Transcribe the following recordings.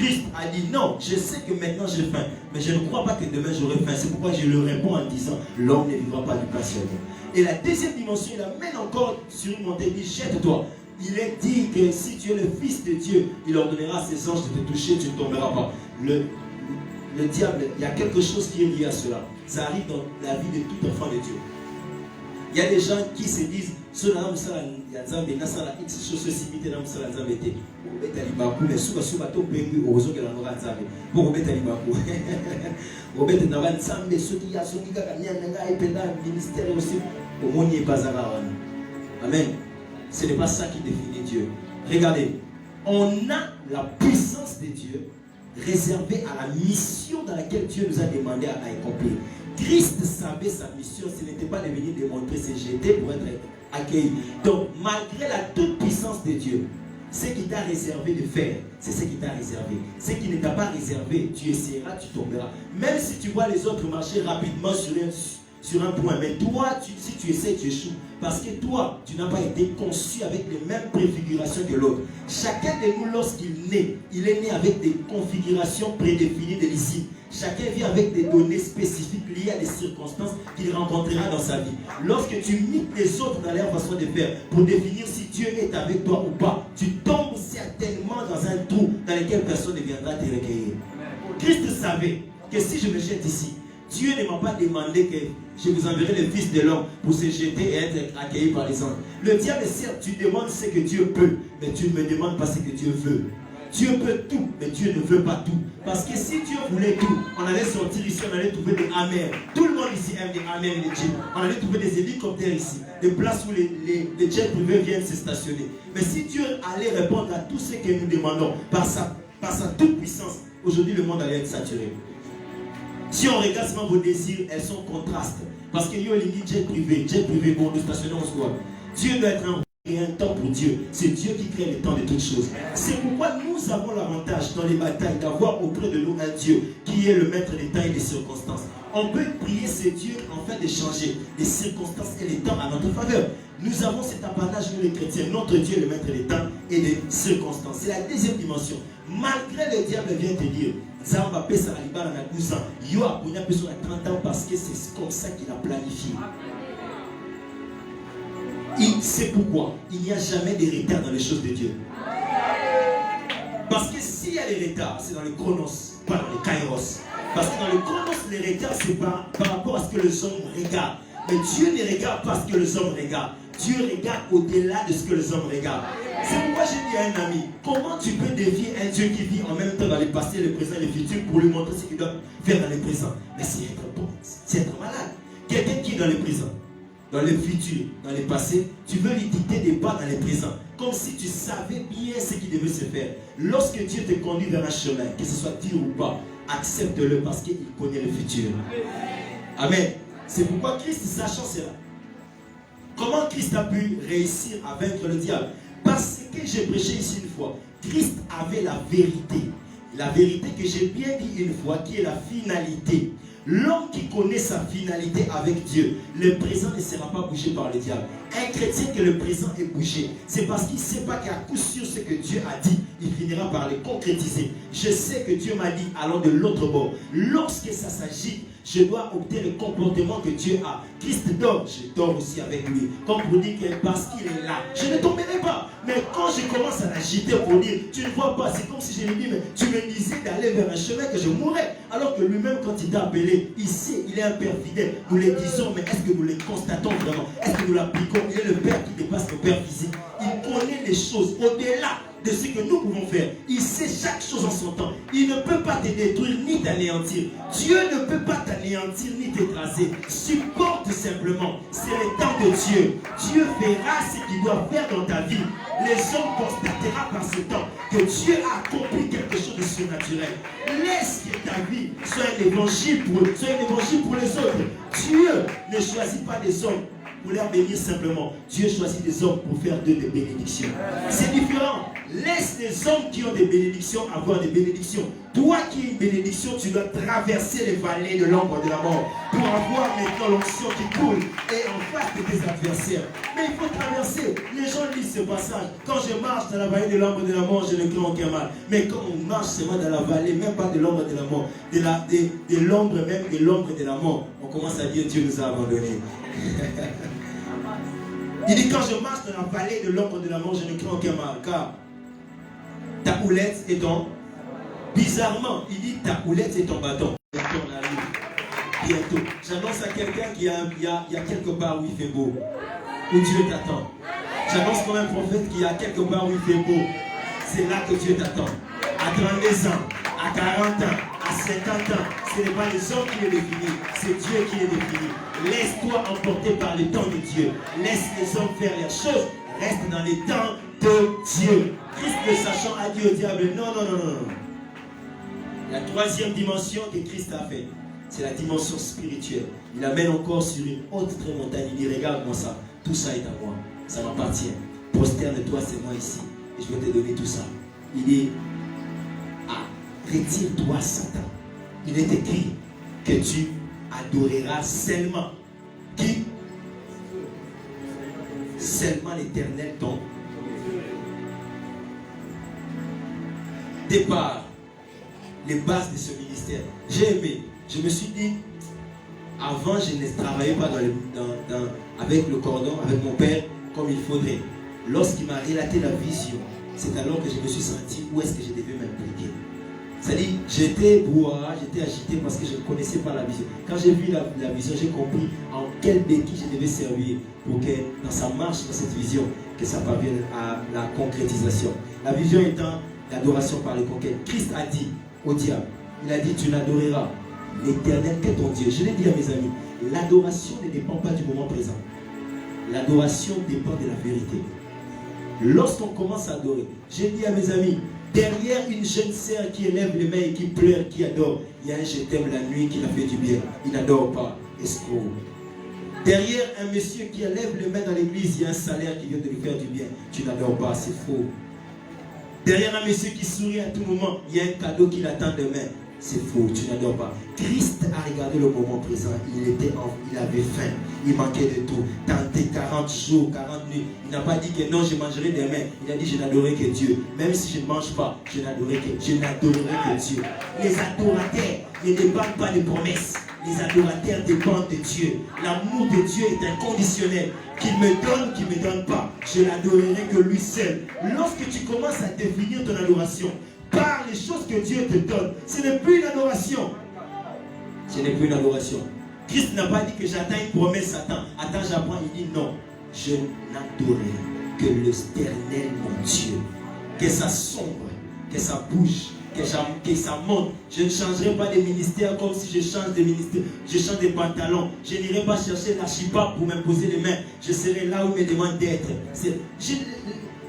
Christ a dit non, je sais que maintenant j'ai faim, mais je ne crois pas que demain j'aurai faim. C'est pourquoi je le réponds en disant, l'homme ne vivra pas du pain seulement. Et la deuxième dimension, il amène encore sur une montée, il dit, jette-toi. Il est dit que si tu es le Fils de Dieu, il ordonnera à ses anges de te toucher, tu ne tomberas pas. Le diable, il y a quelque chose qui est lié à cela. Ça arrive dans la vie de tout enfant de Dieu. Il y a des gens qui se disent, Amen. Ce n'est pas ça qui définit Dieu. Regardez, on a la puissance de Dieu réservée à la mission dans laquelle Dieu nous a demandé à accomplir. Christ savait sa mission, ce n'était pas de venir démontrer ses jetés pour être accueilli. Donc, malgré la toute puissance de Dieu, ce qui t'a réservé de faire, c'est ce qui t'a réservé. Ce qui ne t'a pas réservé, tu essaieras, tu tomberas. Même si tu vois les autres marcher rapidement sur un point, mais toi, si tu essaies, tu échoues. Parce que toi, tu n'as pas été conçu avec les mêmes préfigurations que l'autre. Chacun de nous, lorsqu'il naît, il est né avec des configurations prédéfinies de l'ici. Chacun vit avec des données spécifiques liées à des circonstances qu'il rencontrera dans sa vie. Lorsque tu imites les autres dans leur façon de faire pour définir si Dieu est avec toi ou pas, tu tombes certainement dans un trou dans lequel personne ne viendra te recueillir. Christ savait que si je me jette ici, Dieu ne m'a pas demandé que je vous enverrai le Fils de l'homme pour se jeter et être accueilli par les anges. Le diable, certes, tu demandes ce que Dieu peut, mais tu ne me demandes pas ce que Dieu veut. Dieu peut tout, mais Dieu ne veut pas tout. Parce que si Dieu voulait tout, on allait sortir ici, on allait trouver des amers. Tout le monde ici aime des amers et des jets. On allait trouver des hélicoptères ici, des places où les jets privés viennent se stationner. Mais si Dieu allait répondre à tout ce que nous demandons par sa toute puissance, aujourd'hui le monde allait être saturé. Si on regarde seulement vos désirs, elles sont contrastes. Parce que yo dit jet privé, bon, nous stationnons en soi. Dieu doit être un temps pour Dieu. C'est Dieu qui crée le temps de toutes choses. C'est pourquoi nous avons l'avantage dans les batailles d'avoir auprès de nous un Dieu qui est le maître des temps et des circonstances. On peut prier ce Dieu afin de changer les circonstances et les temps à notre faveur. Nous avons cet apanage, nous les chrétiens. Notre Dieu est le maître des temps et des circonstances. C'est la deuxième dimension. Malgré le diable vient te dire, Zamba pesa alibana na 12 ans, yo akonya peso na 30 ans parce que c'est comme ça qu'il a planifié. C'est pourquoi il n'y a jamais de retard dans les choses de Dieu. Parce que s'il y a des retards, c'est dans le chronos, pas dans le kairos. Parce que dans le chronos, les retards, c'est par rapport à ce que les hommes regardent. Mais Dieu ne regarde pas ce que les hommes regardent. Dieu regarde au-delà de ce que les hommes regardent. C'est pourquoi j'ai dit à un ami, comment tu peux défier un Dieu qui vit en même temps dans le passé, le présent et le futur pour lui montrer ce qu'il doit faire dans le présent? Mais c'est être bon, c'est être malade. Quelqu'un qui est dans le présent, dans le futur, dans le passé, tu veux lui dicter des pas dans le présent, comme si tu savais bien ce qui devait se faire. Lorsque Dieu te conduit vers un chemin, que ce soit dur ou pas, accepte-le parce qu'il connaît le futur. Amen. C'est pourquoi Christ, sachant cela, comment Christ a pu réussir à vaincre le diable? Parce que j'ai prêché ici une fois, Christ avait la vérité. La vérité que j'ai bien dit une fois, qui est la finalité. L'homme qui connaît sa finalité avec Dieu, le présent ne sera pas bougé par le diable. Un chrétien que le présent est bougé, c'est parce qu'il ne sait pas qu'à coup sûr ce que Dieu a dit, il finira par le concrétiser. Je sais que Dieu m'a dit, allons de l'autre bord. Lorsque ça s'agit, je dois opter le comportement que Dieu a. Christ dort, je dors aussi avec lui. Comme pour dire que parce qu'il est là, je ne tomberai pas. Mais quand je commence à l'agiter pour dire, tu ne vois pas, c'est comme si je lui dis, mais tu me disais d'aller vers un chemin que je mourrais. Alors que lui-même, quand il t'a appelé, il sait, il est un Père fidèle. Nous le disons, mais est-ce que nous les constatons vraiment? Est-ce que nous l'appliquons? Il est le Père qui dépasse le Père physique. Il connaît les choses au-delà de ce que nous pouvons faire. Il sait chaque chose en son temps. Il ne peut pas te détruire ni t'anéantir. Dieu ne peut pas t'anéantir ni t'écraser. Supporte simplement. C'est le temps de Dieu. Dieu verra ce qu'il doit faire dans ta vie. Les hommes constateront par ce temps que Dieu a accompli quelque chose de surnaturel. Laisse que ta vie soit un évangile pour les autres. Dieu ne choisit pas des hommes pour leur bénir simplement. Dieu choisit des hommes pour faire d'eux des bénédictions. C'est différent. Laisse les hommes qui ont des bénédictions avoir des bénédictions. Toi qui es une bénédiction, tu dois traverser les vallées de l'ombre de la mort pour avoir maintenant l'onction qui coule et en face de tes adversaires. Mais il faut traverser. Les gens lisent ce passage. Quand je marche dans la vallée de l'ombre de la mort, je ne crains aucun mal. Mais quand on marche seulement dans la vallée, même pas de l'ombre de la mort, de l'ombre même de l'ombre de la mort, on commence à dire Dieu nous a abandonnés. Il dit quand je marche dans la vallée de l'ombre de la mort, je ne crains aucun mal. Car ta houlette et ton... Bizarrement, il dit ta houlette et ton bâton. Bientôt. J'annonce à quelqu'un qu'il y a quelque part où il fait beau. Où Dieu t'attend. J'annonce comme un prophète qu'il y a quelque part où il fait beau. C'est là que Dieu t'attend. À 32 ans, à 40 ans, à 50 ans, ce n'est pas les hommes qui les définissent, c'est Dieu qui les définit. Laisse-toi emporter par le temps de Dieu. Laisse les hommes faire les choses. Reste dans les temps de Dieu. Christ ne sachant a dit au diable, non, non, non, non. La troisième dimension que Christ a fait, c'est la dimension spirituelle. Il amène encore sur une haute très montagne. Il dit, regarde-moi ça. Tout ça est à moi. Ça m'appartient. Prosterne-toi, c'est moi ici. Et je vais te donner tout ça. Il dit, retire-toi, Satan. Il est écrit que tu adoreras seulement. Qui? Seulement l'Éternel, ton départ. Les bases de ce ministère. J'ai aimé. Je me suis dit, avant, je ne travaillais pas avec le cordon, avec mon père, comme il faudrait. Lorsqu'il m'a relaté la vision, c'est alors que je me suis senti où est-ce que je devais m'impliquer. C'est-à-dire, j'étais brouhaha, j'étais agité parce que je ne connaissais pas la vision. Quand j'ai vu la vision, j'ai compris en quel béquille je devais servir pour que dans sa marche, dans cette vision, que ça parvienne à la concrétisation. La vision étant l'adoration par les conquêtes. Christ a dit au diable, il a dit, tu n'adoreras l'Éternel que ton Dieu. Je l'ai dit à mes amis, l'adoration ne dépend pas du moment présent. L'adoration dépend de la vérité. Lorsqu'on commence à adorer, j'ai dit à mes amis, derrière une jeune sœur qui élève les mains et qui pleure, qui adore, il y a un je t'aime la nuit qui l'a fait du bien. Il n'adore pas. Escroc. Derrière un monsieur qui élève les mains dans l'église, il y a un salaire qui vient de lui faire du bien. Tu n'adores pas, c'est faux. Derrière un monsieur qui sourit à tout moment, il y a un cadeau qui l'attend demain. C'est faux, tu n'adores pas. Christ a regardé le moment présent. Il avait faim. Il manquait de tout. Tenté 40 jours, 40 nuits. Il n'a pas dit que non, je mangerai demain. Il a dit, je n'adorerai que Dieu. Même si je ne mange pas, je n'adorerai que Dieu. Les adorateurs ne dépendent pas des promesses. Les adorateurs dépendent de Dieu. L'amour de Dieu est inconditionnel. Qu'il me donne, qu'il ne me donne pas. Je n'adorerai que lui seul. Lorsque tu commences à définir ton adoration par les choses que Dieu te donne, ce n'est plus une adoration. Ce n'est plus une adoration. Christ n'a pas dit que j'attends une promesse, attends, j'apprends. Il dit non, je n'adorerai que l'Éternel mon Dieu. Que ça sombre, que ça bouge, que ça monte. Je ne changerai pas de ministère comme si je change de ministère. Je change de pantalon. Je n'irai pas chercher l'archipape pour m'imposer les mains. Je serai là où il me demande d'être.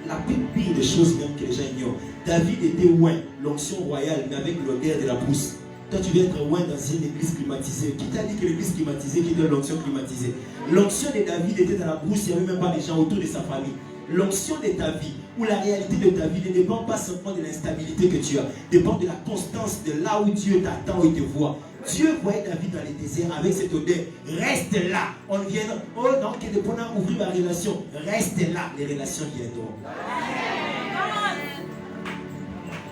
La plus pire des choses même que les gens ignorent. David était oint, l'onction royale, mais avec l'odeur de la brousse. Toi, tu viens être oint dans une église climatisée. Qui t'a dit que l'église climatisée qui donne l'onction climatisée? L'onction de David était dans la brousse, il n'y avait même pas les gens autour de sa famille. L'onction de ta vie, ou la réalité de ta vie, ne dépend pas simplement de l'instabilité que tu as, dépend de la constance de là où Dieu t'attend, où il te voit. Dieu voyait David dans les déserts avec cette odeur. Reste là. On vient, oh non, que de pouvoir ouvrir ma relation. Reste là, les relations viendront.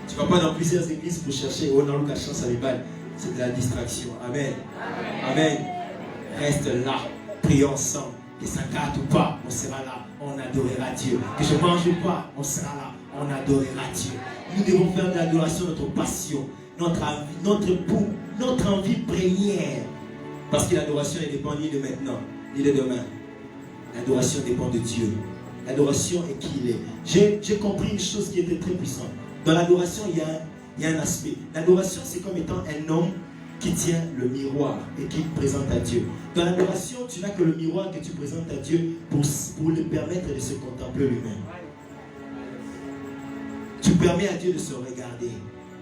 Tu ne vas pas dans plusieurs églises pour chercher, oh non, Lucas chance à l'Ibal. C'est de la distraction. Amen. Amen. Reste là. Prions ensemble. Que ça gâte ou pas, on sera là. On adorera Dieu. Que je ne mange pas, on sera là. On adorera Dieu. Nous devons faire de l'adoration notre passion, notre envie première. Parce que l'adoration ne dépend ni de maintenant, ni de demain. L'adoration dépend de Dieu. L'adoration est qui il est. J'ai compris une chose qui était très puissante. Dans l'adoration, il y a un aspect. L'adoration, c'est comme étant un homme qui tient le miroir et qui présente à Dieu. Dans l'adoration, tu n'as que le miroir que tu présentes à Dieu pour lui permettre de se contempler lui-même. Tu permets à Dieu de se regarder,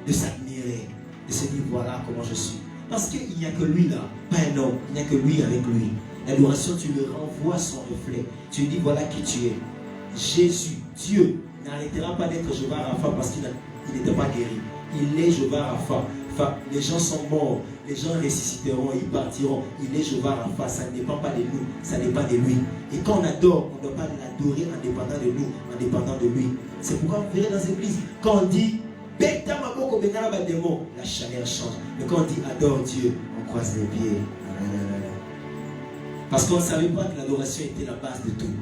de s'admirer, de se dire voilà comment je suis. Parce qu'il n'y a que lui là, pas un homme, il n'y a que lui avec lui. L'adoration, tu lui renvoies son reflet. Tu lui dis, voilà qui tu es. Jésus, Dieu, n'arrêtera pas d'être Jéhovah Rapha parce qu'il n'était pas guéri. Il est Jéhovah Rapha. Enfin, les gens sont morts, les gens ressusciteront, ils partiront. Il est Jéhovah Rapha, ça ne dépend pas de nous, ça dépend de lui. Et quand on adore, on ne doit pas l'adorer en dépendant de nous, en dépendant de lui. C'est pourquoi vous verrez dans les églises, quand on dit la chaleur change. Mais quand on dit adore Dieu, on croise les pieds. Parce qu'on ne savait pas que l'adoration était la base de tout.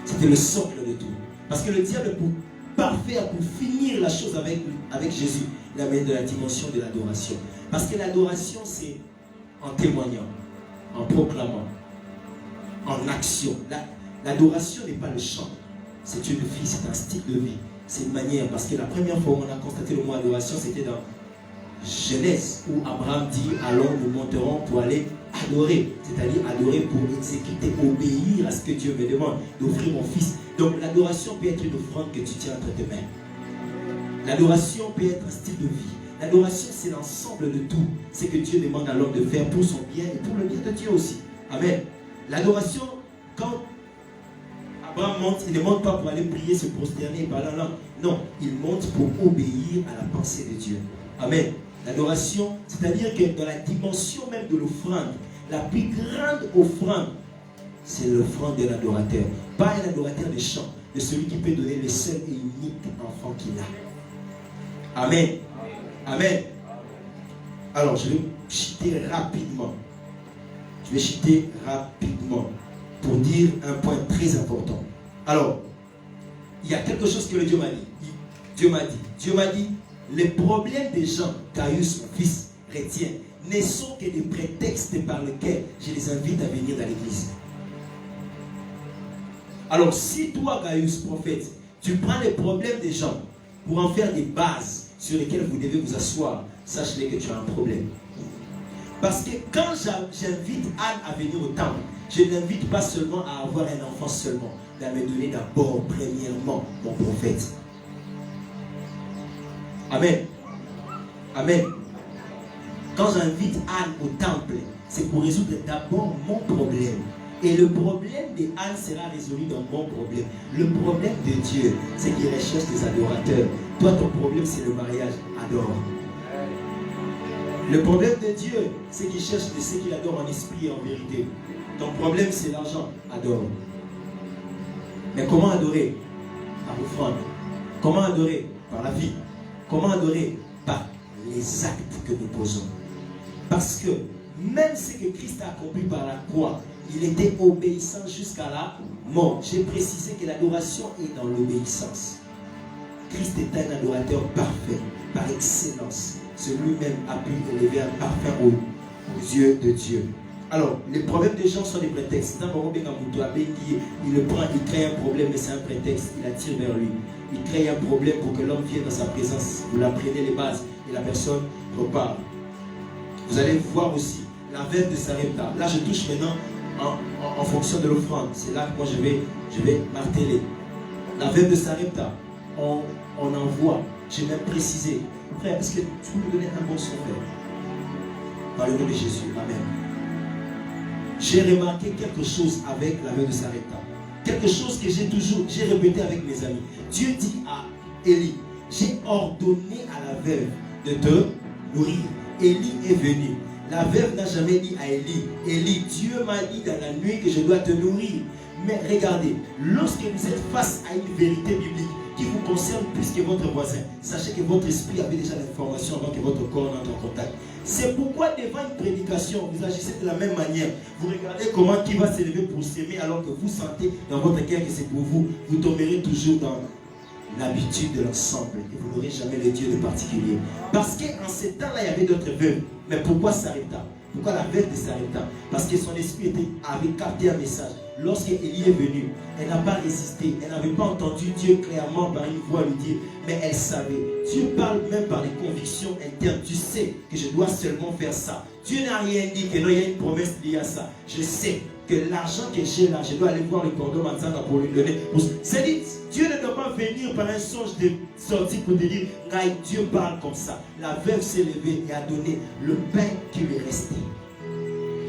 C'était le socle de tout. Parce que le diable, pour parfaire, pour finir la chose avec Jésus, il a mis de la dimension de l'adoration. Parce que l'adoration, c'est en témoignant, en proclamant, en action. L'adoration n'est pas le chant. C'est une vie, c'est un style de vie. C'est une manière. Parce que la première fois où on a constaté le mot adoration, c'était dans Genèse, où Abraham dit, allons, nous monterons pour aller adorer. C'est-à-dire adorer pour exécuter, obéir à ce que Dieu me demande, d'offrir mon fils. Donc l'adoration peut être une offrande que tu tiens entre tes mains. L'adoration peut être un style de vie. L'adoration, c'est l'ensemble de tout. C'est que Dieu demande à l'homme de faire pour son bien et pour le bien de Dieu aussi. Amen. L'adoration, quand Abraham monte, il ne monte pas pour aller prier, se prosterner et parler en langue. Non, il monte pour obéir à la pensée de Dieu. Amen. L'adoration, c'est-à-dire que dans la dimension même de l'offrande, la plus grande offrande, c'est l'offrande de l'adorateur. Pas un adorateur de chant, de celui qui peut donner le seul et unique enfant qu'il a. Amen. Amen. Alors, je vais chuter rapidement. Je vais chuter rapidement pour dire un point très important. Alors, il y a quelque chose que le Dieu m'a dit. Dieu m'a dit, les problèmes des gens qu'Aïus, mon fils, retient, ne sont que des prétextes par lesquels je les invite à venir dans l'église. Alors, si toi, Gaius, prophète, tu prends les problèmes des gens pour en faire des bases sur lesquelles vous devez vous asseoir, sache-le que tu as un problème. Parce que quand j'invite Anne à venir au temple, je ne l'invite pas seulement à avoir un enfant seulement, mais à me donner d'abord, premièrement, mon prophète. Amen. Amen. Quand j'invite Anne au temple, c'est pour résoudre d'abord mon problème. Et le problème de Anne sera résolu dans mon problème. Le problème de Dieu, c'est qu'il recherche des adorateurs. Toi, ton problème, c'est le mariage. Adore. Le problème de Dieu, c'est qu'il cherche de ceux qu'il adore en esprit et en vérité. Ton problème, c'est l'argent. Adore. Mais comment adorer? Par l'offrande. Comment adorer? Par la vie. Comment adorer? Par les actes que nous posons. Parce que même ce que Christ a accompli par la croix, il était obéissant jusqu'à la mort. J'ai précisé que l'adoration est dans l'obéissance. Christ est un adorateur parfait, par excellence. Celui-même a pu élever un parfum aux yeux de Dieu. Alors, les problèmes des gens sont des prétextes. Il le prend, il crée un problème, mais c'est un prétexte. Il attire vers lui. Il crée un problème pour que l'homme vienne dans sa présence. Vous l'apprenez les bases et la personne repart. Vous allez voir aussi la veuve de Sarepta. Là, je touche maintenant en fonction de l'offrande. C'est là que moi je vais marteler. La veuve de Sarepta, on en voit. J'ai même précisé. Frère, est-ce que tu peux me donner un bon son, frère? Par le nom de Jésus. Amen. J'ai remarqué quelque chose avec la veuve de Sarepta. Quelque chose que j'ai répété avec mes amis. Dieu dit à Élie, j'ai ordonné à la veuve de te nourrir. Élie est venu. La veuve n'a jamais dit à Élie, Élie, Dieu m'a dit dans la nuit que je dois te nourrir. Mais regardez, lorsque vous êtes face à une vérité biblique qui vous concerne plus que votre voisin, sachez que votre esprit avait déjà l'information avant que votre corps n'entre en contact. C'est pourquoi devant une prédication, vous agissez de la même manière. Vous regardez comment qui va s'élever pour s'aimer alors que vous sentez dans votre cœur que c'est pour vous. Vous tomberez toujours dans l'habitude de l'ensemble et vous n'aurez jamais le Dieu de particulier. Parce qu'en ces temps-là, il y avait d'autres veuves. Mais pourquoi Sarepta? Pourquoi la veuve de Sarepta? Parce que son esprit avait capté un message. Lorsque Élie est venu, elle n'a pas résisté. Elle n'avait pas entendu Dieu clairement par une voix lui dire, mais elle savait. Dieu parle même par les convictions internes. Tu sais que je dois seulement faire ça. Dieu n'a rien dit que non, il y a une promesse liée à ça. Je sais que l'argent que j'ai là, je dois aller voir le cordon Manzana pour lui donner. C'est-à-dire, Dieu ne doit pas venir par un songe de sortie pour te dire, Dieu parle comme ça. La veuve s'est levée et a donné le pain qui lui restait.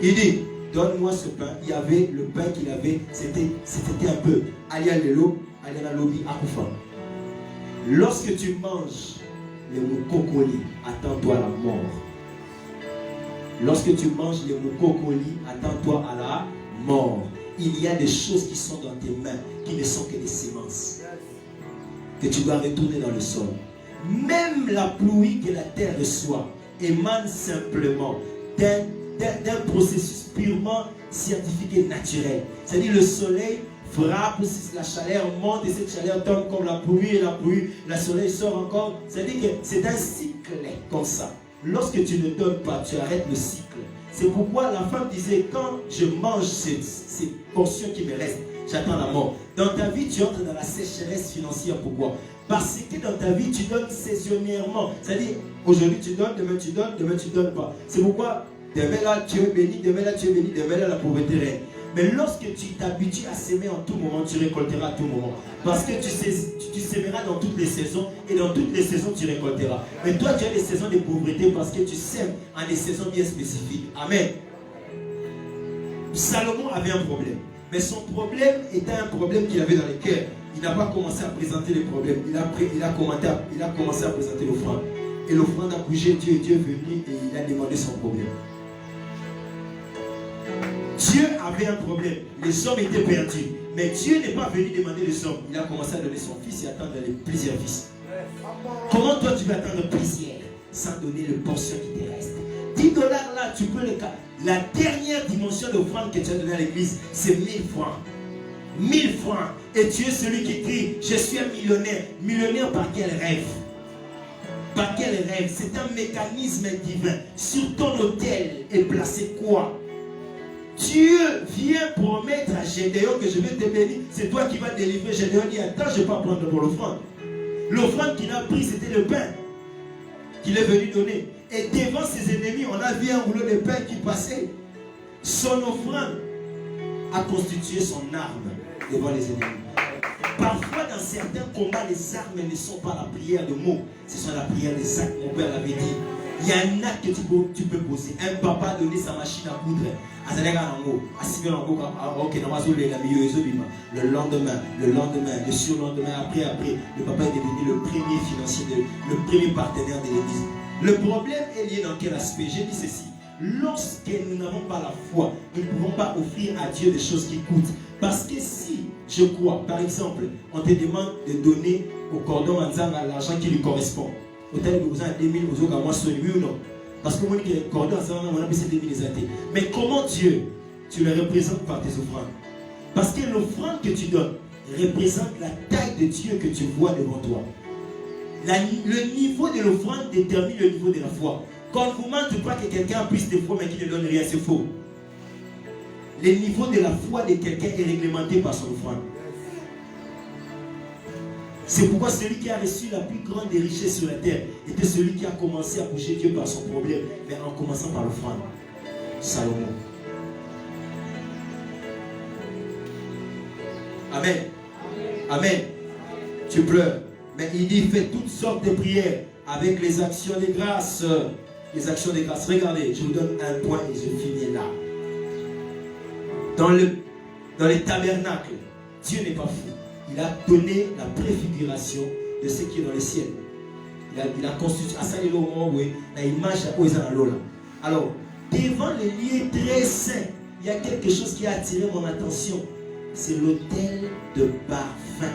Il dit, donne-moi ce pain. Il y avait le pain qu'il avait, c'était un peu alia lelo, alia lobby akufa. Lorsque tu manges le moukokoli, attends-toi à la mort. Lorsque tu manges le moukokoli, attends-toi à la mort. Il y a des choses qui sont dans tes mains, qui ne sont que des semences, que tu dois retourner dans le sol. Même la pluie que la terre reçoit émane simplement d'un processus purement scientifique et naturel. C'est-à-dire le soleil frappe, la chaleur monte et cette chaleur tombe comme la pluie et la pluie, le soleil sort encore. C'est-à-dire que c'est un cycle comme ça. Lorsque tu ne donnes pas, tu arrêtes le cycle. C'est pourquoi la femme disait, quand je mange ces portions qui me restent, j'attends la mort. Dans ta vie, tu entres dans la sécheresse financière. Pourquoi? Parce que dans ta vie, tu donnes saisonnièrement. C'est-à-dire, aujourd'hui tu donnes, demain tu donnes pas. C'est pourquoi, demain là tu es béni, demain là tu es béni, demain là la pauvreté règne. Mais lorsque tu t'habitues à s'aimer en tout moment, tu récolteras à tout moment. Parce que tu s'aimeras dans toutes les saisons et dans toutes les saisons tu récolteras. Mais toi tu as des saisons de pauvreté parce que tu sèmes en des saisons bien spécifiques. Amen. Salomon avait un problème. Mais son problème était un problème qu'il avait dans le cœur. Il n'a pas commencé à présenter les problèmes. Il a commencé à présenter l'offrande. Et l'offrande a bougé, Dieu est venu et il a demandé son problème. Dieu avait un problème. Les hommes étaient perdus. Mais Dieu n'est pas venu demander les hommes. Il a commencé à donner son fils et attendre plusieurs fils. Comment toi tu vas attendre plusieurs sans donner le portion qui te reste? 10 $ là, tu peux les... La dernière dimension d'offrande que tu as donnée à l'église, c'est 1000 francs. 1000 francs. Et tu es celui qui crie, je suis un millionnaire. Millionnaire par quel rêve? Par quel rêve? C'est un mécanisme divin. Sur ton autel est placé quoi? Dieu vient promettre à Gédéon que je vais te bénir. C'est toi qui vas délivrer. Gédéon dit, attends, je ne vais pas prendre pour l'offrande. L'offrande qu'il a pris, c'était le pain qu'il est venu donner. Et devant ses ennemis, on a vu un rouleau de pain qui passait. Son offrande a constitué son arme devant les ennemis. Parfois, dans certains combats, les armes ne sont pas la prière de mots. Ce sont la prière des actes. Mon père l'avait dit. Il y a un acte que tu peux poser. Un papa a donné sa machine à coudre. Le lendemain, le surlendemain, après, le papa est devenu le premier financier, le premier partenaire de l'église. Le problème est lié dans quel aspect? J'ai dit ceci. Lorsque nous n'avons pas la foi, nous ne pouvons pas offrir à Dieu des choses qui coûtent. Parce que si, je crois, par exemple, on te demande de donner au cordon Manzanga l'argent qui lui correspond. Peut-être que vous avez 2000, vous avez oui ou non? Parce que moi, je dis que cordon Manzanga, on a baissé 2000 les athées. Mais comment Dieu, tu le représentes par tes offrandes? Parce que l'offrande que tu donnes représente la taille de Dieu que tu vois devant toi. Le niveau de l'offrande détermine le niveau de la foi. Quand vous ne mentez pas que quelqu'un a plus de foi mais qui ne donne rien, c'est faux. Le niveau de la foi de quelqu'un est réglementé par son offrande. C'est pourquoi celui qui a reçu la plus grande des richesses sur la terre était celui qui a commencé à bouger Dieu par son problème, mais en commençant par l'offrande. Salomon. Amen. Amen. Tu pleures. Mais il dit, fais toutes sortes de prières avec les actions de grâce. Les actions de grâce. Regardez, je vous donne un point et je finis là. Dans les tabernacles, Dieu n'est pas fou. Il a donné la préfiguration de ce qui est dans le ciel. Il a constitué. Alors, devant les lieux très saints, il y a quelque chose qui a attiré mon attention. C'est l'autel de parfum.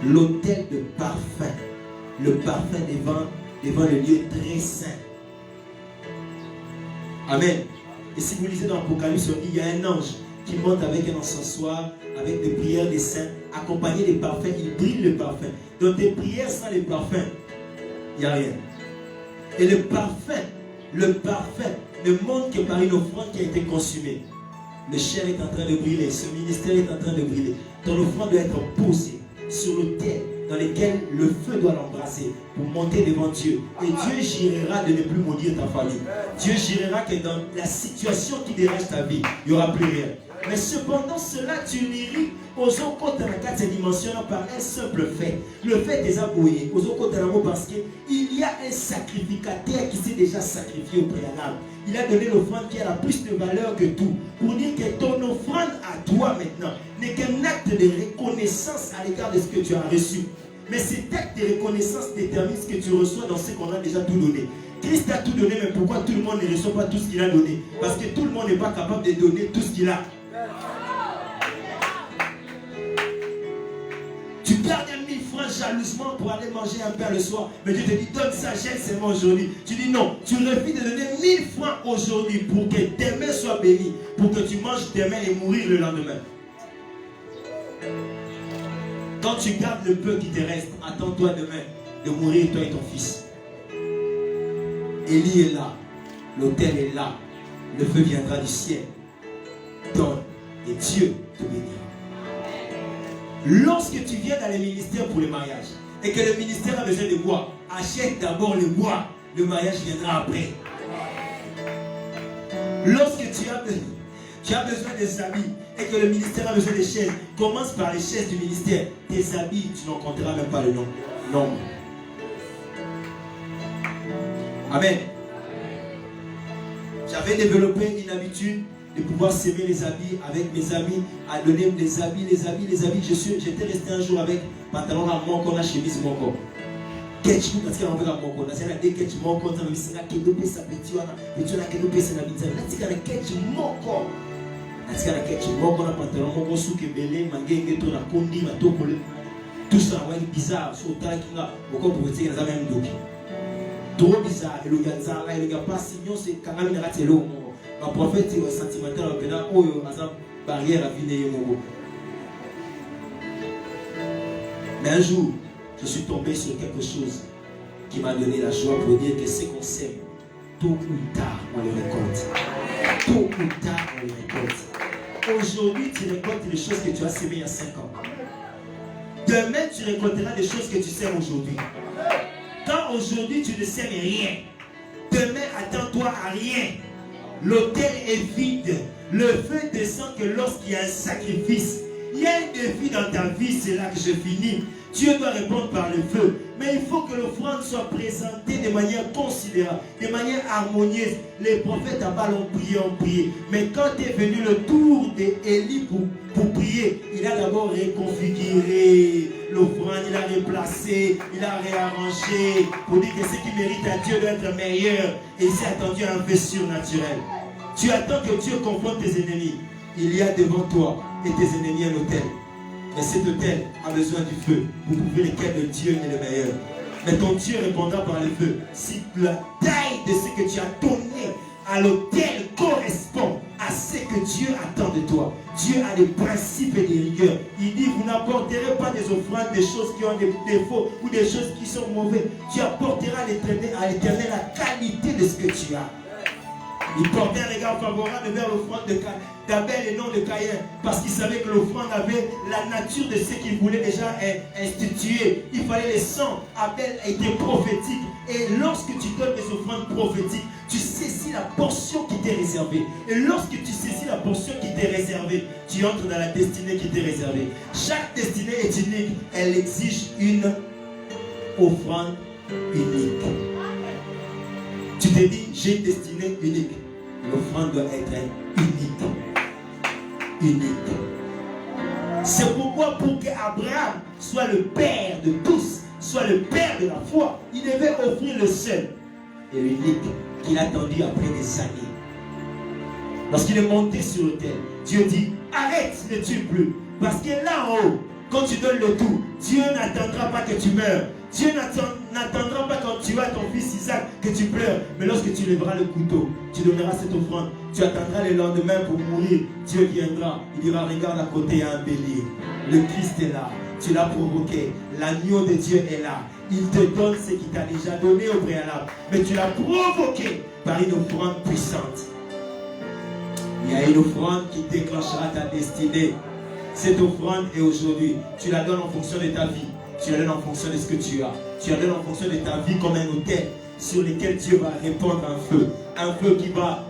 L'autel de parfum. Le parfum devant le lieu très saint. Amen. Et si vous lisez dans l'Apocalypse, il y a un ange qui monte avec un encensoir, avec des prières des saints, accompagné des parfums. Il brille le parfum. Dans tes prières sans les parfums, il n'y a rien. Et le parfum ne montre que par une offrande qui a été consumée. Le ciel est en train de brûler, ce ministère est en train de brûler. Ton offrande doit être posée sur l'autel dans lequel le feu doit l'embrasser pour monter devant Dieu. Et Dieu jurera de ne plus maudire ta famille. Dieu jurera que dans la situation qui dérange ta vie, il n'y aura plus rien. Mais cependant, cela, tu l'irrites aux autres dans la 4 dimensions par un simple fait. Le fait des abouillés, aux autres parce qu'il il y a un sacrificateur qui s'est déjà sacrifié au préalable. Il a donné l'offrande qui a la plus de valeur que tout. Pour dire que ton offrande à toi maintenant n'est qu'un acte de reconnaissance à l'égard de ce que tu as reçu. Mais cet acte de reconnaissance détermine ce que tu reçois dans ce qu'on a déjà tout donné. Christ a tout donné, mais pourquoi tout le monde ne reçoit pas tout ce qu'il a donné? Parce que tout le monde n'est pas capable de donner tout ce qu'il a. Tu gardes 1000 francs jalousement pour aller manger un pain le soir. Mais Dieu te dit, donne sagesse seulement aujourd'hui. Tu dis non, tu refuses de donner 1000 francs aujourd'hui pour que demain soit béni. Pour que tu manges demain et mourir le lendemain. Quand tu gardes le peu qui te reste, attends-toi demain de mourir, toi et ton fils. Élie est là, l'autel est là, le feu viendra du ciel. Donne et Dieu te bénira. Lorsque tu viens dans les ministères pour le mariage et que le ministère a besoin de bois, achète d'abord le bois, le mariage viendra après. Lorsque tu as besoin des habits et que le ministère a besoin des chaises, commence par les chaises du ministère. Tes habits, tu n'en compteras même pas le nom. Non. Amen. J'avais développé une habitude de pouvoir s'aimer les habits avec mes amis, à donner les habits. J'étais resté un jour avec pantalon à mon corps, la chemise mon corps. Ketchup, parce qu'il y a un peu à mon corps. C'est la ketchup mon corps, c'est la ketchup, ça petit, mais tu as la ketchup, c'est la bizarre. Là, tu as la ketchup mon corps. Là, tu as la ketchup mon corps, pantalon mon corps, sous que belé, mangue, tout la condi, ma tout tout ça, ouais, bizarre, sur le temps qui a beaucoup pour dire qu'ils ont même doki. Trop bizarre, et le gars, il n'y a pas sinon, c'est quand même une raté l'eau. Ma prophète est sentimental, il y a une barrière à finir. Mais un jour, je suis tombé sur quelque chose qui m'a donné la joie pour dire que ce qu'on sème, tôt ou tard, on le récolte. Tôt ou tard, on le récolte. Aujourd'hui, tu récoltes les choses que tu as sémées il y a 5 ans. Demain, tu récolteras des choses que tu sèmes aujourd'hui. Quand aujourd'hui, tu ne sèmes rien, demain, attends-toi à rien. L'autel est vide. Le feu descend que lorsqu'il y a un sacrifice. Il y a un défi dans ta vie, c'est là que je finis. Dieu doit répondre par le feu. Mais il faut que l'offrande soit présentée de manière considérable, de manière harmonieuse. Les prophètes à Baal ont prié. Mais quand est venu le tour d'Élie pour prier, il a d'abord reconfiguré l'offrande, il a replacé, il a réarrangé pour dire que ce qui mérite à Dieu doit être meilleur. Et il s'est attendu à un feu surnaturel. Tu attends que Dieu confronte tes ennemis. Il y a devant toi et tes ennemis un autel. Mais cet autel a besoin du feu pour prouver lequel de Dieu est le meilleur. Mais ton Dieu répondra par le feu. Si la taille de ce que tu as donné à l'autel correspond à ce que Dieu attend de toi. Dieu a des principes et des rigueurs. Il dit, vous n'apporterez pas des offrandes, des choses qui ont des défauts ou des choses qui sont mauvaises. Tu apporteras à l'Éternel la qualité de ce que tu as. Il portait un regard favorable vers l'offrande d'Abel et non de Caïn, parce qu'il savait que l'offrande avait la nature de ce qu'il voulait déjà instituer. Il fallait les sangs. Abel était prophétique. Et lorsque tu donnes des offrandes prophétiques, tu saisis la portion qui t'est réservée. Et lorsque tu saisis la portion qui t'est réservée, tu entres dans la destinée qui t'est réservée. Chaque destinée est unique. Elle exige une offrande unique. Tu te dis, j'ai une destinée unique. L'offrande doit être unique. Unique. C'est pourquoi pour qu'Abraham soit le père de tous, soit le père de la foi, il devait offrir le seul et l'unique qu'il attendit après des années. Lorsqu'il est monté sur l'autel, Dieu dit, arrête, ne tue plus. Parce que là en haut, quand tu donnes le tout, Dieu n'attendra pas que tu meurs. Dieu n'attendra pas quand tu as ton fils Isaac que tu pleures. Mais lorsque tu lèveras le couteau, tu donneras cette offrande. Tu attendras le lendemain pour mourir. Dieu viendra. Il dira, regarde à côté, il y a un bélier. Le Christ est là. Tu l'as provoqué. L'agneau de Dieu est là. Il te donne ce qu'il t'a déjà donné au préalable. Mais tu l'as provoqué par une offrande puissante. Il y a une offrande qui déclenchera ta destinée. Cette offrande est aujourd'hui. Tu la donnes en fonction de ta vie. Tu la donnes en fonction de ce que tu as. Tu la donnes en fonction de ta vie comme un autel sur lequel Dieu va répandre un feu. Un feu qui va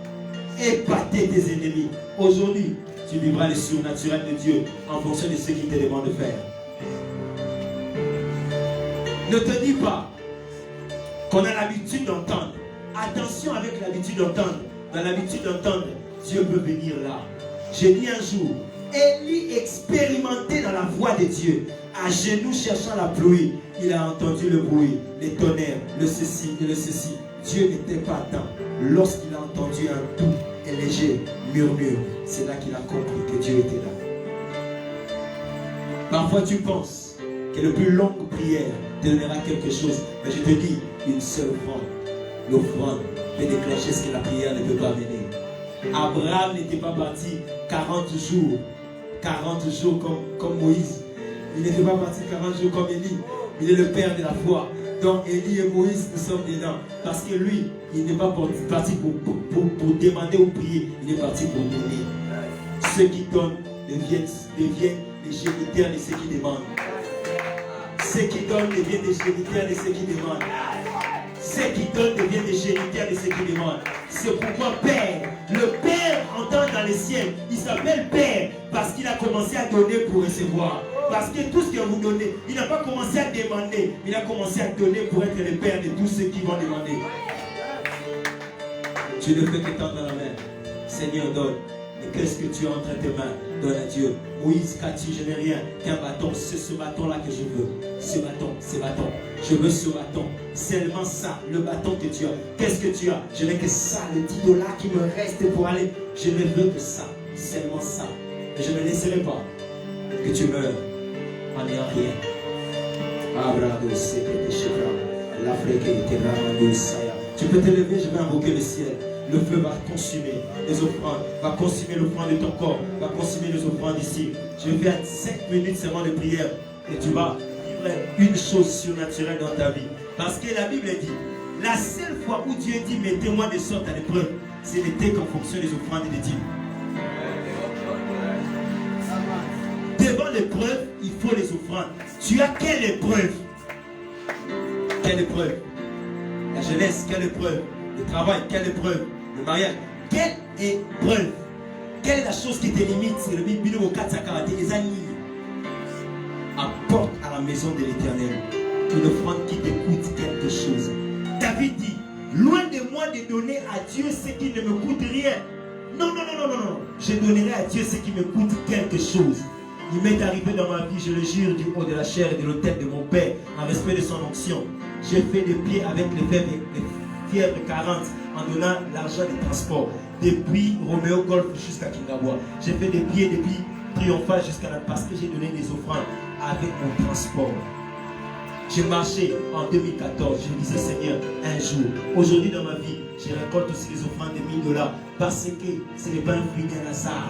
épater tes ennemis. Aujourd'hui, tu vivras le surnaturel de Dieu en fonction de ce qu'il te demande de faire. Ne te dis pas qu'on a l'habitude d'entendre. Attention avec l'habitude d'entendre. Dans l'habitude d'entendre, Dieu peut venir là. J'ai dit un jour, Élie expérimentait dans la voix de Dieu, à genoux cherchant la pluie. Il a entendu le bruit, les tonnerres, le ceci et le ceci. Dieu n'était pas temps. Lorsqu'il a entendu un doux et léger murmure, c'est là qu'il a compris que Dieu était là. Parfois tu penses que la plus longue prière te donnera quelque chose, mais je te dis, une seule offrande. L'offrande peut déclencher ce que la prière ne peut pas mener. Abraham n'était pas parti 40 jours comme Moïse. Il n'était pas parti 40 jours comme Élie. Il est le père de la foi. Donc Élie et Moïse, nous sommes dedans. Parce que lui, il n'est pas parti pour demander ou prier. Il est parti pour donner. Ceux qui donnent deviennent les géniteurs de ceux qui demandent. Ceux qui donnent deviennent des géniteurs de ceux qui demandent. Ceux qui donnent deviennent des géniteurs de ceux qui demandent. C'est pourquoi Père, le Père entend dans les ciels. Il s'appelle Père parce qu'il a commencé à donner pour recevoir. Parce que tout ce que vous donnez, il n'a pas commencé à demander. Il a commencé à donner pour être le Père de tous ceux qui vont demander. Tu ne fais que tendre la main. Seigneur, donne. Mais qu'est-ce que tu as entre tes mains? Donne à Dieu. Moïse, qu'as-tu? Je n'ai rien qu'un bâton. C'est ce bâton-là que je veux. Ce bâton. Je veux ce bâton. Seulement ça, le bâton que tu as. Qu'est-ce que tu as? Je n'ai que ça, le $10 qui me reste pour aller. Je ne veux que ça. Seulement ça. Et je ne laisserai pas que tu meurs en n'ayant rien. Tu peux te lever, je vais invoquer le ciel. Le feu va consumer les offrandes, va consumer l'offrande de ton corps, va consumer les offrandes ici. Je vais faire 5 minutes seulement de prière et tu vas vivre une chose surnaturelle dans ta vie. Parce que la Bible dit, la seule fois où Dieu dit mettez-moi de sorte à l'épreuve, c'est n'était qu'en fonction des offrandes et des dîmes. Devant l'épreuve, il faut les offrandes. Tu as quelle épreuve? Quelle épreuve? La jeunesse, quelle épreuve? Le travail, quelle épreuve? Le mariage, quelle épreuve? Quelle est la chose qui te limite? C'est le Bible au 4 les années. Apporte à la maison de l'Éternel une offrande qui te coûte quelque chose. David dit, loin de moi de donner à Dieu ce qui ne me coûte rien. Non. Je donnerai à Dieu ce qui me coûte quelque chose. Il m'est arrivé dans ma vie, je le jure, du haut de la chair et de l'autel de mon Père, en respect de son onction. J'ai fait des pieds avec les fièvres 40 en donnant l'argent des transports. Depuis Roméo Golf jusqu'à Kingawa. J'ai fait des pieds depuis Triomphal jusqu'à la parce que j'ai donné des offrandes avec mon transport. J'ai marché en 2014, je me disais Seigneur, un jour, aujourd'hui dans ma vie, je récolte aussi les offrandes de $1000 parce que ce n'est pas un fruit d'un hasard.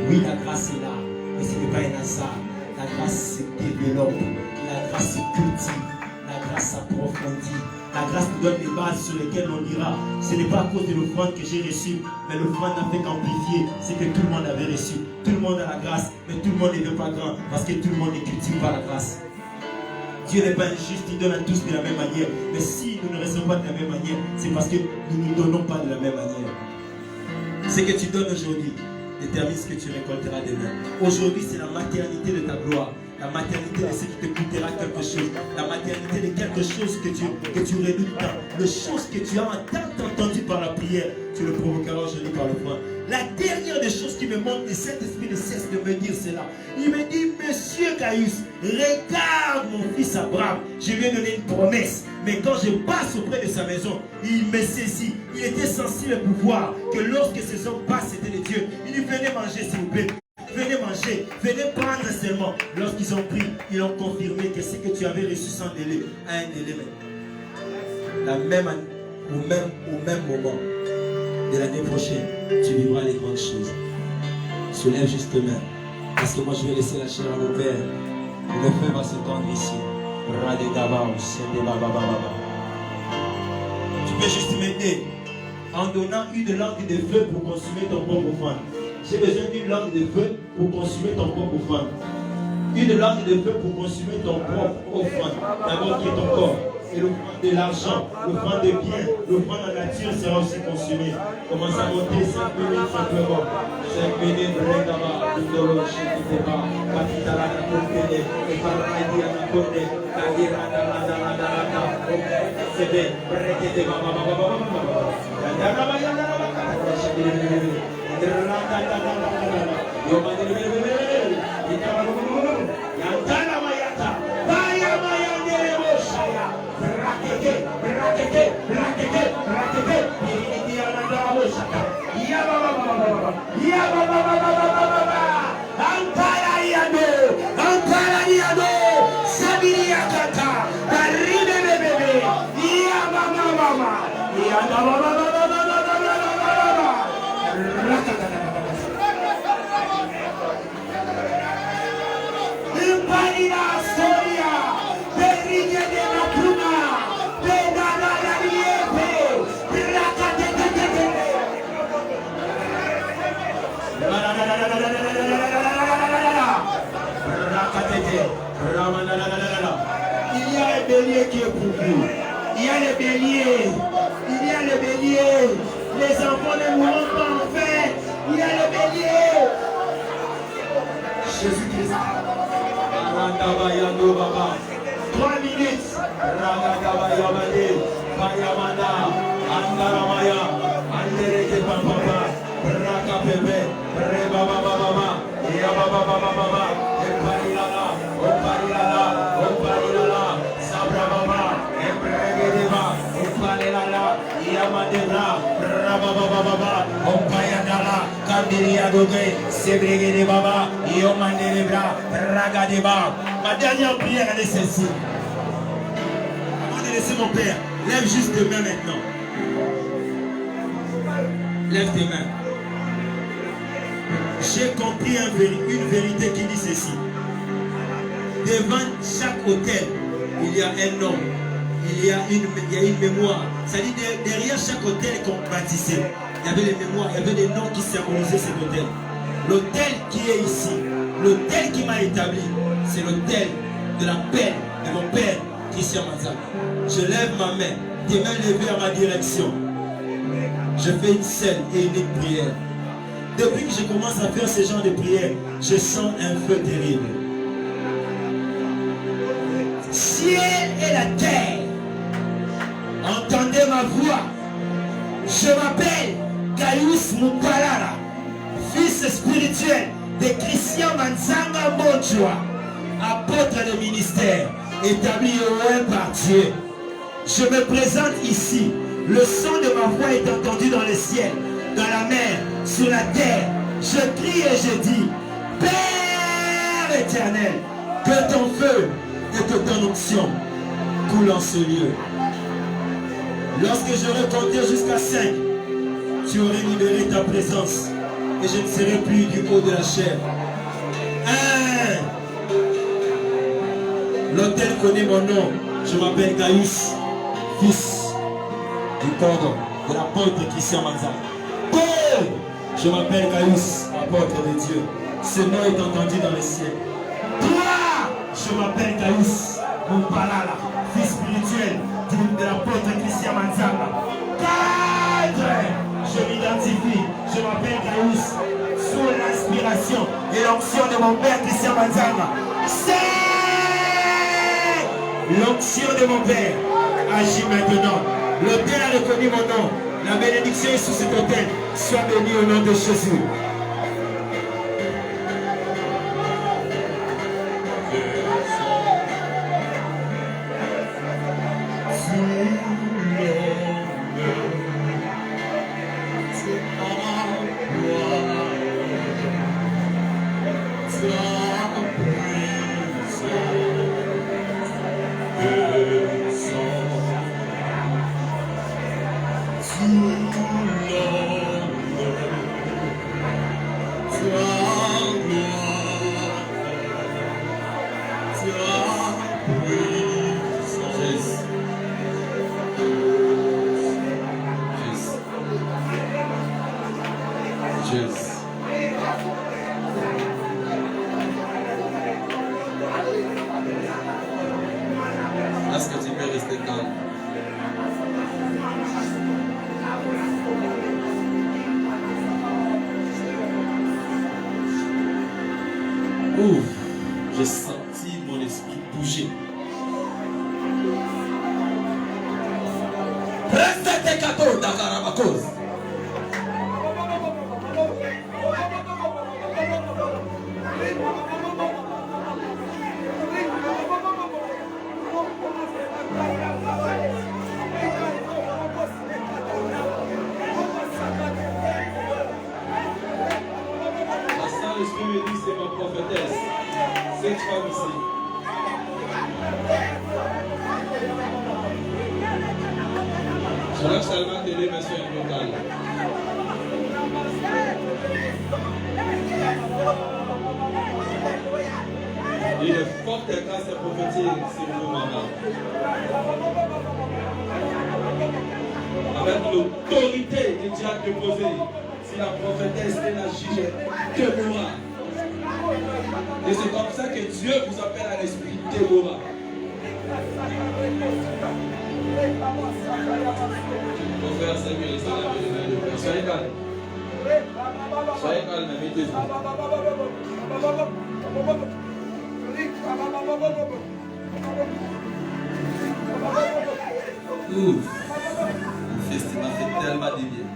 Oui, la grâce est là, mais ce n'est pas un hasard. La grâce se développe, la grâce se cultive, la grâce s'approfondit. La grâce nous donne des bases sur lesquelles on dira, ce n'est pas à cause de l'offrande que j'ai reçue, mais l'offrande n'a fait qu'amplifier ce que tout le monde avait reçu. Tout le monde a la grâce, mais tout le monde ne veut pas grand, parce que tout le monde ne cultive pas la grâce. Dieu n'est pas injuste, il donne à tous de la même manière. Mais si nous ne recevons pas de la même manière, c'est parce que nous ne donnons pas de la même manière. Ce que tu donnes aujourd'hui détermine ce que tu récolteras demain. Aujourd'hui, c'est la maternité de ta gloire. La maternité de ce qui te coûtera quelque chose. La maternité de quelque chose que tu redoutes tant. Les choses que tu as tant entendu par la prière, tu le provoqueras aujourd'hui par le point. La dernière des choses qui me montre, et cet esprit ne cesse de me dire cela. Il me dit, Monsieur Gaius, regarde mon fils Abraham, je lui ai donné une promesse. Mais quand je passe auprès de sa maison, il me saisit. Il était sensible pour voir que lorsque ces hommes passent, c'était les dieux. Il dit, venez manger s'il vous plaît. Venez manger, venez prendre seulement. Lorsqu'ils ont pris, ils ont confirmé que ce que tu avais reçu sans délai a un délai. La même année, au même moment de l'année prochaine, tu vivras les grandes choses. Soulève juste main. Parce que moi je vais laisser la chair à mon Père. Le feu va se tendre ici. Tu peux juste m'aider en donnant une langue de feu pour consumer ton propre offrande. J'ai besoin d'une langue de feu pour consumer ton propre offrande. Une langue de feu pour consumer ton propre offrande. D'abord qui est ton corps. Et l'offrande de l'argent, l'offrande de biens, l'offrande en nature sera aussi consumée. Commence à monter 5 minutes simplement. 5 minutes, regaba, Dolo, Shekiteba, Patitala, Nakone, et Paradi, Nakone, Kadira, Dala, Il y a un bélier qui est pour vous. Il y a le bélier. Il y a le bélier. Les enfants ne mourront pas en fait. Il y a le bélier. Jésus-Christ. 3 minutes. Ma dernière prière, elle est celle-ci. Avant de laisser mon père, lève juste tes mains maintenant. Lève tes mains. J'ai compris une vérité qui dit ceci. Devant chaque hôtel, il y a un nom. Il y a une mémoire. C'est-à-dire derrière chaque hôtel qu'on bâtissait, il y avait les mémoires, il y avait des noms qui symbolisaient cet hôtel. L'hôtel qui est ici, l'hôtel qui m'a établi, c'est l'hôtel de la paix de mon père, Christian Manzanga. Je lève ma main, tes mains levées à ma direction. Je fais une seule et unique prière. Depuis que je commence à faire ce genre de prière, je sens un feu terrible. Ciel et la terre, entendez ma voix. Je m'appelle Gaius Mupalala, fils spirituel de Christian Manzanga Monjoa, apôtre de ministère, établi au loin par Dieu. Je me présente ici. Le son de ma voix est entendu dans le ciel, dans la mer, sur la terre. Je crie et je dis, Père éternel, que ton feu et que ton onction coulent en ce lieu. Lorsque j'aurai compté jusqu'à 5, tu aurais libéré ta présence et je ne serai plus du haut de la chair. 1. L'autel connaît mon nom. Je m'appelle Gaius, fils du cordon de l'apôtre Christian Manzanga. 2. Je m'appelle Gaius, apôtre de Dieu. Ce nom est entendu dans le ciel. 3. Je m'appelle Gaius Mupalala, fils spirituel de l'apôtre Christian Manzanga. 4. Je m'identifie. Je m'appelle Gaius sous l'inspiration et l'onction de mon père Christian Manzanga. 5. L'onction de mon père agit maintenant. L'autel a reconnu mon nom. La bénédiction est sous cet autel. Sois béni au nom de Jésus. L'esprit me dit c'est ma prophétesse. Cette femme ici. Je lève seulement tes deux mains sur un local. Une forte grâce prophétique sur vous, maman. Avec l'autorité que Dieu a déposée, si la prophétesse est la juge, Déborah. Et c'est comme ça que Dieu vous appelle à l'esprit Déborah. Mon frère, c'est que les gens soyez calme. Soyez calme, mettez-vous. Ouf. Mon m'a fait tellement de bien.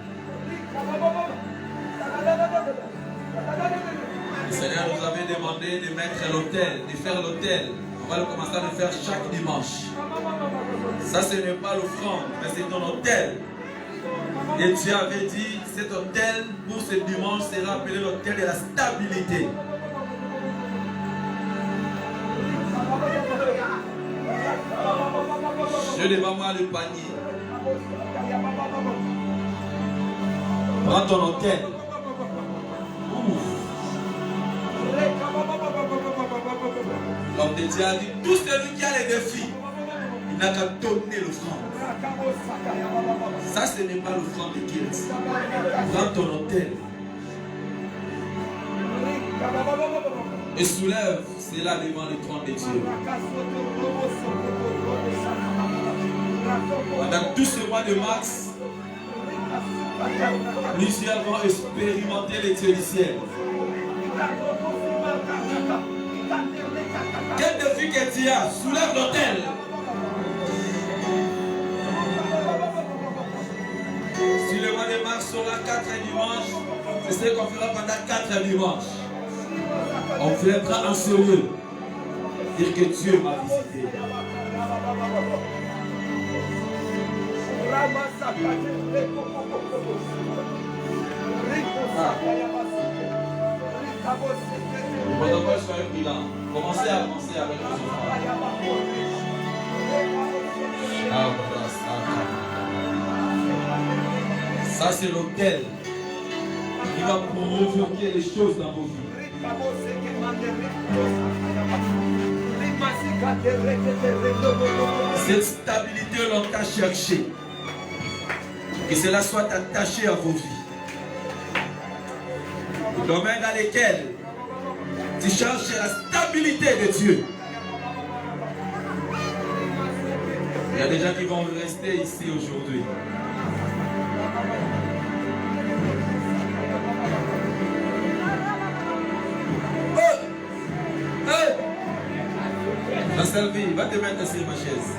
Le Seigneur nous avait demandé de mettre l'autel, de faire l'autel. On va le commencer à le faire chaque dimanche. Ça, ce n'est pas l'offrande, mais c'est ton autel. Et Dieu avait dit, cet autel pour ce dimanche sera appelé l'autel de la stabilité. Je devant moi le panier. Prends ton autel. L'homme de Dieu a dit, tout celui qui a les défis, il n'a qu'à donner l'offrande. Ça, ce n'est pas l'offrande de guilt. Prends ton autel. Et soulève cela devant le trône de Dieu. Pendant tout ce mois de mars, plusieurs vont expérimenter les dieux du ciel. Quel défi que tu as, soulève l'autel. Si le mois de mars sera 4 dimanches, c'est ce qu'on fera pendant 4 dimanches. On viendra en sérieux dire que Dieu m'a visité. Le protocole soit prudent. Commencez à avancer avec vos enfants. Ça, c'est l'autel qui va provoquer les choses dans vos vies. Cette stabilité, l'on t'a cherché. Que cela soit attaché à vos vies. Le domaine dans lequel tu cherches la stabilité de Dieu. Il y a des gens qui vont rester ici aujourd'hui. Sylvie, va te mettre sur ma chaise.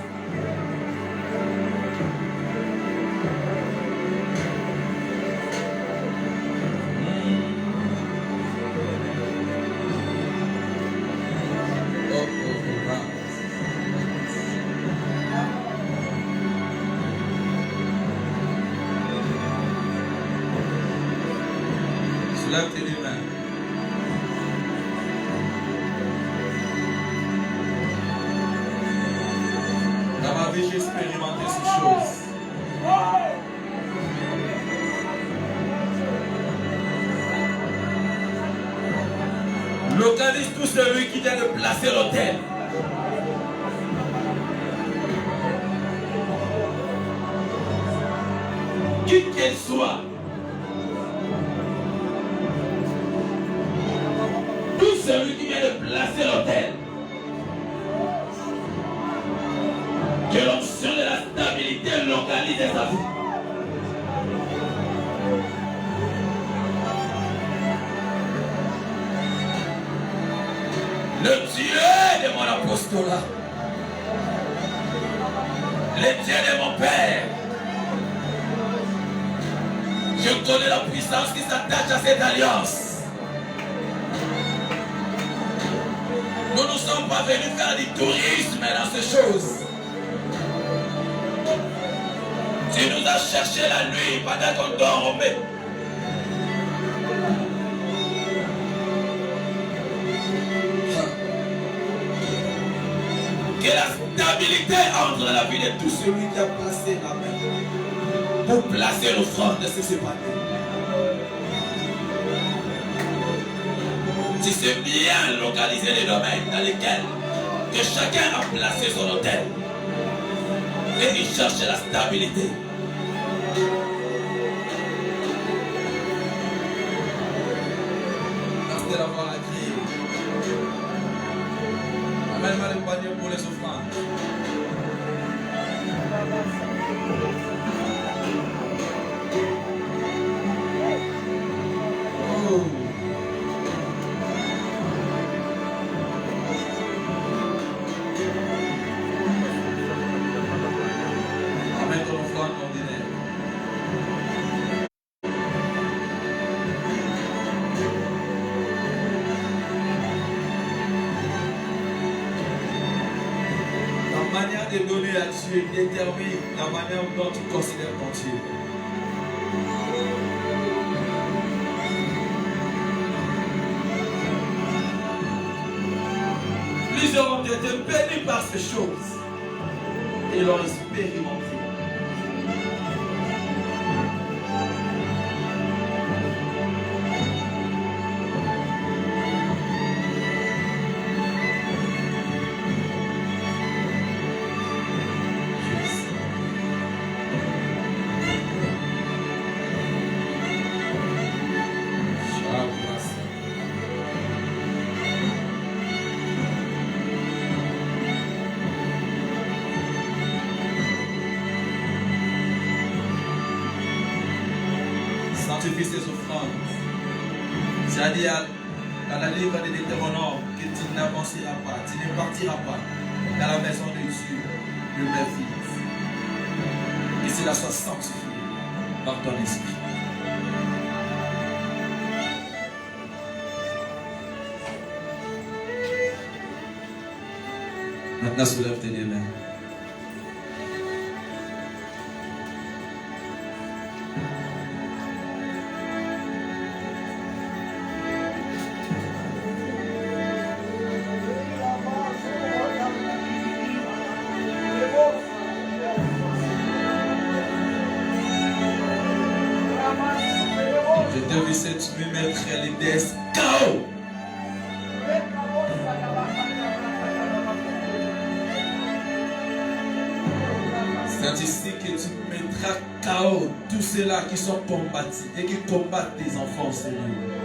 Soulève tes deux mains. J'ai expérimenté ces choses. Localise tout celui qui vient de placer l'autel. Qui qu'elle soit. Tout celui qui vient de placer l'autel. Que l'onction de la stabilité localise sa vie. Le Dieu de mon apostolat, le Dieu de mon Père, Je connais la puissance qui s'attache à cette alliance. Nous ne sommes pas venus faire du tourisme dans ces choses. Tu nous as cherché la nuit pendant qu'on dormait. Que la stabilité entre dans la vie de tout celui qui a placé la main pour placer l'offrande de ce séparés. Tu sais bien localiser les domaines dans lesquels que chacun a placé son hôtel et il cherche la stabilité. Merci d'avoir la grille. Amène-moi le panier pour les offrandes. Oh. Amène ton offrande ordinaire. La manière de donner à Dieu détermine la manière dont tu considères ton Dieu. Plusieurs ont été bénis par ces choses et l'ont expérimenté. Sanctifie ces offrandes. C'est-à-dire, dans la livre de Deutéronome, que tu n'avanceras pas, tu ne partiras pas dans la maison de Dieu, le Père-Fils. Que cela soit sanctifié par ton esprit. Maintenant, soulève tes mains. Je te vu cette nuit mettre les déesses KO. C'est ici que tu mettras KO tous ceux-là qui sont combattus et qui combattent tes enfants, Seigneur.